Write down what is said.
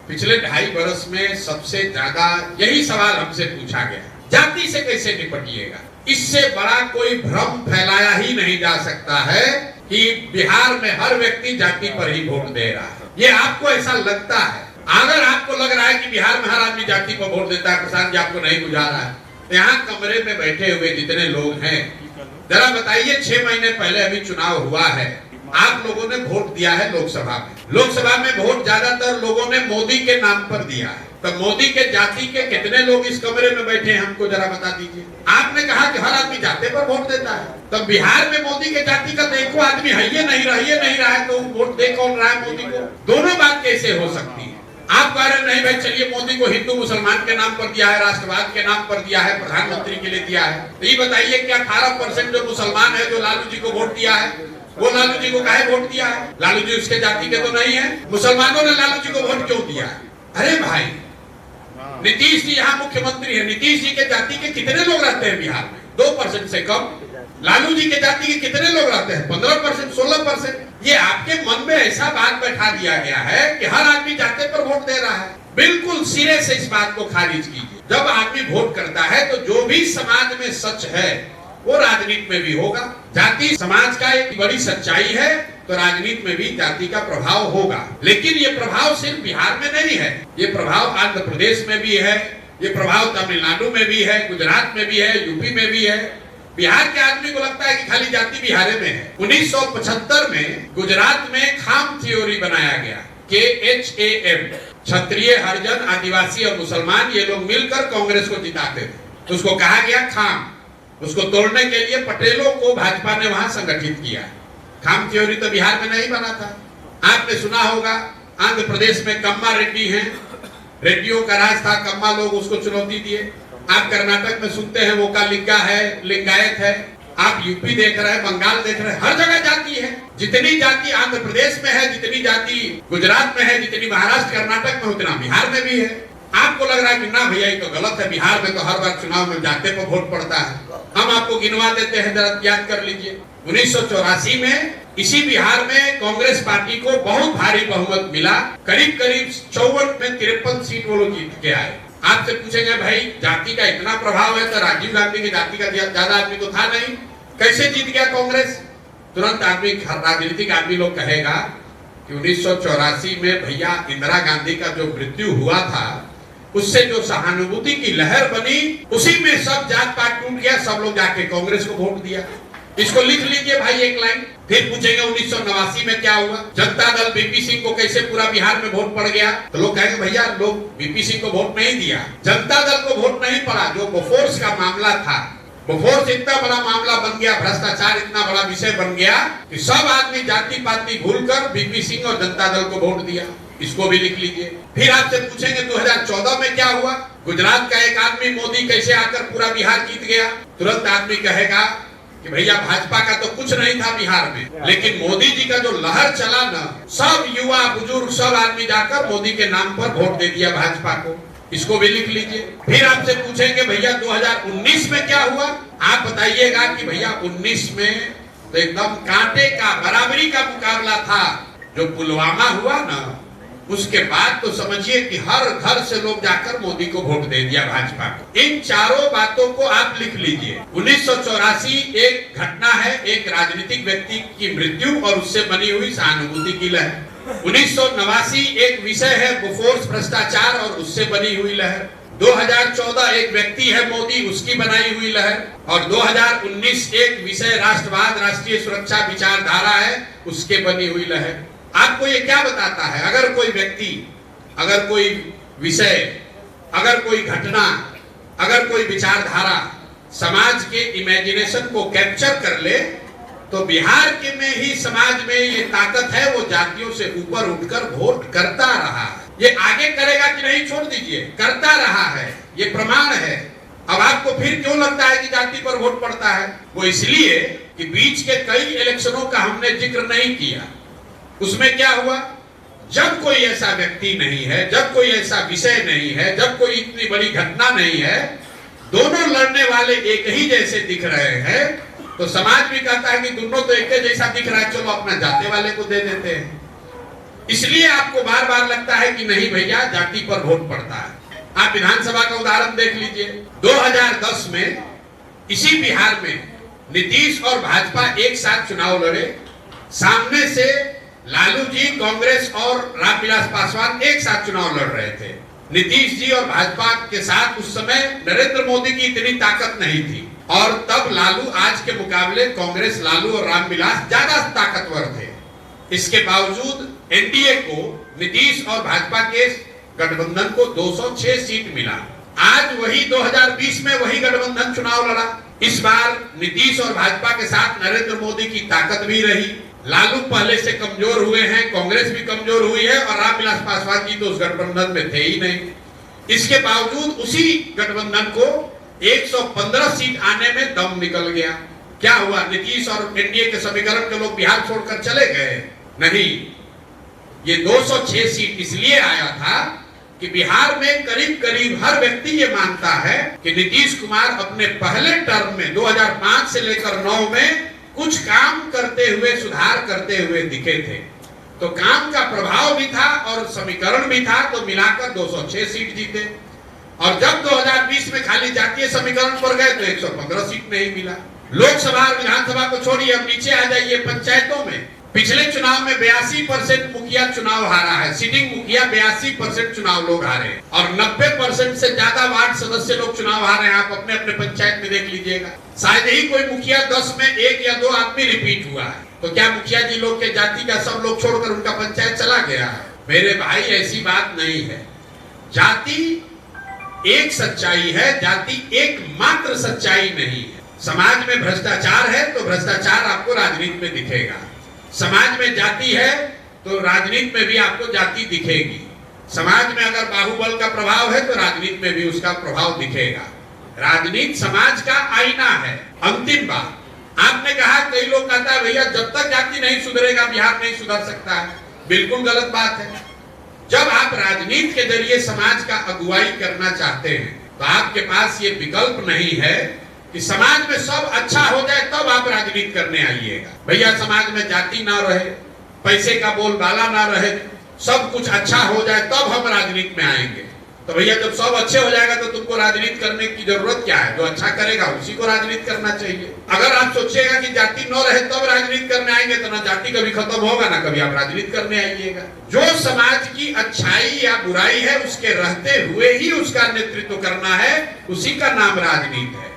पिछले 2.5 वर्ष में सबसे ज्यादा यही सवाल हमसे पूछा गया, जाति से कैसे निपटिएगा। इससे बड़ा कोई भ्रम फैलाया ही नहीं जा सकता है कि बिहार में हर व्यक्ति जाति पर ही वोट दे रहा है। ये आपको ऐसा लगता है। अगर आपको लग रहा है कि बिहार में हर आदमी जाति पर वोट देता है, प्रशांत जी आपको नहीं गुजारा है, यहाँ कमरे में बैठे हुए जितने लोग हैं, जरा बताइए 6 महीने पहले अभी चुनाव हुआ है, आप लोगों ने वोट दिया है लोकसभा में। लोकसभा में वोट ज्यादातर लोगों ने मोदी के नाम पर दिया है। तो मोदी के जाति के कितने लोग इस कमरे में बैठे हैं, हमको जरा बता दीजिए। आपने कहा कि हर आदमी जाति पर वोट देता है, तो बिहार में मोदी के जाति का देखो आदमी है ये नहीं रहा है, तो वोट दे कौन रहा है मोदी को। दोनों बात कैसे हो सकती है। आप कह रहे नहीं भाई चलिए मोदी को हिंदू मुसलमान के नाम पर दिया है, राष्ट्रवाद के नाम पर दिया है, प्रधानमंत्री के लिए दिया है। तो ये बताइए क्या 18% जो मुसलमान है जो लालू जी को वोट दिया है, वो लालू जी को काहे वोट दिया है? लालू जी उसके जाति के तो नहीं है। मुसलमानों ने लालू जी को वोट क्यों दिया है? अरे भाई नीतीश जी यहाँ मुख्यमंत्री है, नीतीश जी के जाति के कितने लोग रहते हैं बिहार में? 2% से कम। लालू जी के जाति के कितने लोग रहते हैं? 15%, 16%। ये आपके मन में ऐसा बात बैठा दिया गया है कि हर आदमी जाति पर वोट दे रहा है। बिल्कुल सिरे से इस बात को खारिज कीजिए। जब आदमी वोट करता है तो जो भी समाज में सच है वो राजनीति में भी होगा। जाति समाज का एक बड़ी सच्चाई है, तो राजनीति में भी जाति का प्रभाव होगा। लेकिन ये प्रभाव सिर्फ बिहार में नहीं है, ये प्रभाव आंध्र प्रदेश में भी है, ये प्रभाव तमिलनाडु में भी है, गुजरात में भी है, यूपी में भी है। बिहार के आदमी को लगता है कि खाली जाति बिहार में है। 1975 में गुजरात में खाम थ्योरी बनाया गया, KHAM, क्षत्रिय, हरिजन, आदिवासी और मुसलमान, ये लोग मिलकर कांग्रेस को जिताते थे। तो उसको कहा गया खाम। उसको तोड़ने के लिए पटेलों को भाजपा ने वहां संगठित किया। खाम थ्योरी तो बिहार में नहीं बना था। आपने सुना होगा आंध्र प्रदेश में कम्मा रेड्डी हैं, रेड्डियों का राज था, कम्मा लोग उसको चुनौती दिए। आप कर्नाटक में सुनते हैं वो का लिंगा है, लिंगायत है। आप यूपी देख रहे हैं, बंगाल देख रहे हैं, हर जगह जाति है। जितनी जाति आंध्र प्रदेश में है, जितनी जाति गुजरात में है, जितनी महाराष्ट्र कर्नाटक में, उतना बिहार में भी है। आपको लग रहा है कि ना भैया ये तो गलत है, बिहार में तो हर बार चुनाव में जाते पर वोट पड़ता है। हम आपको गिनवा देते हैं, जरा याद कर लीजिए। 1984 में इसी बिहार में कांग्रेस पार्टी को बहुत भारी बहुमत मिला, करीब 54 में 53 सीट वो लोग जीत के आए। आपसे पूछेंगे भाई जाति का इतना प्रभाव है तो राजीव गांधी की जाति का ज्यादा आदमी तो था नहीं, कैसे जीत गया कांग्रेस? तुरंत आदमी राजनीतिक आदमी लोग कहेगा कि 1984 में भैया इंदिरा गांधी का जो मृत्यु हुआ था, उससे जो सहानुभूति की लहर बनी, उसी में सब जात पात टूट गया, सब लोग जाके कांग्रेस को वोट दिया। इसको लिख लीजिए भाई एक लाइन। फिर पूछेंगे 1989 में क्या हुआ, जनता दल बीपी सिंह को कैसे पूरा बिहार में वोट पड़ गया? तो लोग कहेंगे भैया लोग बीपी सिंह को वोट नहीं दिया, जनता दल को वोट नहीं पड़ा। जो बोफोर्स का मामला था, बोफोर्स इतना बड़ा मामला बन गया, भ्रष्टाचार इतना बड़ा विषय बन गया कि सब आदमी जाति पाति भूलकर बीपी सिंह और जनता दल को वोट दिया। इसको भी लिख लीजिए। फिर आपसे पूछेंगे 2014 में क्या हुआ, गुजरात का एक आदमी मोदी कैसे आकर पूरा बिहार जीत गया? तुरंत आदमी कहेगा कि भैया भाजपा का तो कुछ नहीं था बिहार में, लेकिन मोदी जी का जो लहर चला ना, सब युवा बुजुर्ग सब आदमी जाकर मोदी के नाम पर वोट दे दिया भाजपा को। इसको भी लिख लीजिए। फिर आपसे पूछेंगे भैया 2019 में क्या हुआ? आप बताइएगा कि भैया 19 में तो एकदम कांटे का बराबरी का मुकाबला था। जो पुलवामा हुआ ना, उसके बाद तो समझिए कि हर घर से लोग जाकर मोदी को वोट दे दिया भाजपा को। इन चारों बातों को आप लिख लीजिए। 1984 एक घटना है, एक राजनीतिक व्यक्ति की मृत्यु और उससे बनी हुई सहानुभूति की लहर। 1989 एक विषय है बोफोर्स भ्रष्टाचार और उससे बनी हुई लहर। 2014 एक व्यक्ति है मोदी, उसकी बनाई हुई लहर। और 2019 एक विषय राष्ट्रवाद, राष्ट्रीय सुरक्षा विचारधारा है, उसके बनी हुई लहर। आपको ये क्या बताता है? अगर कोई व्यक्ति, अगर कोई विषय, अगर कोई घटना, अगर कोई विचारधारा समाज के इमेजिनेशन को कैप्चर कर ले, तो बिहार के में ही समाज में ये ताकत है, वो जातियों से ऊपर उठकर वोट करता रहा है। ये आगे करेगा कि नहीं छोड़ दीजिए, करता रहा है, ये प्रमाण है। अब आपको फिर क्यों लगता है कि जाति पर वोट पड़ता है? वो इसलिए कि बीच के कई इलेक्शनों का हमने जिक्र नहीं किया। उसमें क्या हुआ, जब कोई ऐसा व्यक्ति नहीं है, जब कोई ऐसा विषय नहीं है, जब कोई इतनी बड़ी घटना नहीं है, दोनों लड़ने वाले एक ही जैसे दिख रहे हैं, तो समाज भी कहता है कि दोनों तो एक जैसा दिख रहा है, चलो अपना जाते वाले को दे देते हैं। इसलिए आपको बार बार लगता है कि नहीं भैया जाति पर वोट पड़ता है। आप विधानसभा का उदाहरण देख लीजिए। 2010 में इसी बिहार में नीतीश और भाजपा एक साथ चुनाव लड़े। सामने से लालू जी, कांग्रेस और रामविलास पासवान एक साथ चुनाव लड़ रहे थे। नीतीश जी और भाजपा के साथ उस समय नरेंद्र मोदी की इतनी ताकत नहीं थी और तब लालू आज के मुकाबले कांग्रेस, लालू और रामविलास ज्यादा ताकतवर थे। इसके बावजूद एनडीए को, नीतीश और भाजपा के गठबंधन को 206 सीट मिला। आज वही 2020 में वही गठबंधन चुनाव लड़ा। इस बार नीतीश और भाजपा के साथ नरेंद्र मोदी की ताकत भी रही। लालू पहले से कमजोर हुए हैं, कांग्रेस भी कमजोर हुई है और रामविलास पासवान जी तो उस गठबंधन में थे ही नहीं। इसके बावजूद उसी गठबंधन को 115 सीट आने में दम निकल गया। क्या हुआ? नीतीश और एनडीए के समीकरण के लोग बिहार छोड़कर चले गए? नहीं, ये 206 सीट इसलिए आया था कि बिहार में करीब करीब हर व्यक्ति ये मानता है कि नीतीश कुमार अपने पहले टर्म में 2005 से लेकर 9 में कुछ काम करते हुए, सुधार करते हुए दिखे थे। तो काम का प्रभाव भी था और समीकरण भी था, तो मिलाकर 206 सीट जीते। और जब 2020 में खाली जातीय समीकरण पर गए तो 115 सीट नहीं मिला। लोकसभा और विधानसभा को छोड़िए, अब नीचे आ जाइए पंचायतों में। पिछले चुनाव में 82% मुखिया चुनाव हारा है। सिटिंग मुखिया 82% चुनाव लोग हारे और 90% से ज्यादा वार्ड सदस्य लोग चुनाव हारे हैं। आप अपने अपने पंचायत में देख लीजिएगा। शायद ही कोई मुखिया 10 में 1 या 2 आदमी रिपीट हुआ है। तो क्या मुखिया जी लोग के जाति का सब लोग छोड़कर उनका पंचायत चला गया है? मेरे भाई, ऐसी बात नहीं है। जाति एक सच्चाई है, जाति एकमात्र सच्चाई नहीं है। समाज में भ्रष्टाचार है तो भ्रष्टाचार आपको राजनीति में दिखेगा। समाज में जाति है तो राजनीति में भी आपको जाति दिखेगी। समाज में अगर बाहुबल का प्रभाव है तो राजनीति में भी उसका प्रभाव दिखेगा। राजनीति समाज का आईना है। अंतिम बात, आपने कहा, कई लोग कहता है भैया जब तक जाति नहीं सुधरेगा बिहार नहीं सुधर सकता है। बिल्कुल गलत बात है। जब आप राजनीति के जरिए समाज का अगुवाई करना चाहते हैं तो आपके पास ये विकल्प नहीं है कि समाज में सब अच्छा हो जाए तब आप राजनीति करने आइएगा। भैया समाज में जाति ना रहे, पैसे का बोलबाला ना रहे, सब कुछ अच्छा हो जाए तब हम राजनीति में आएंगे। तो भैया जब सब अच्छे हो जाएगा तो तुमको राजनीति करने की जरूरत क्या है? जो अच्छा करेगा उसी को राजनीति करना चाहिए। अगर आप सोचिएगा कि जाति न रहे तब राजनीति करने आएंगे तो ना जाति कभी खत्म होगा ना कभी आप राजनीति करने आइएगा। जो समाज की अच्छाई या बुराई है उसके रहते हुए ही उसका नेतृत्व करना है, उसी का नाम राजनीति है।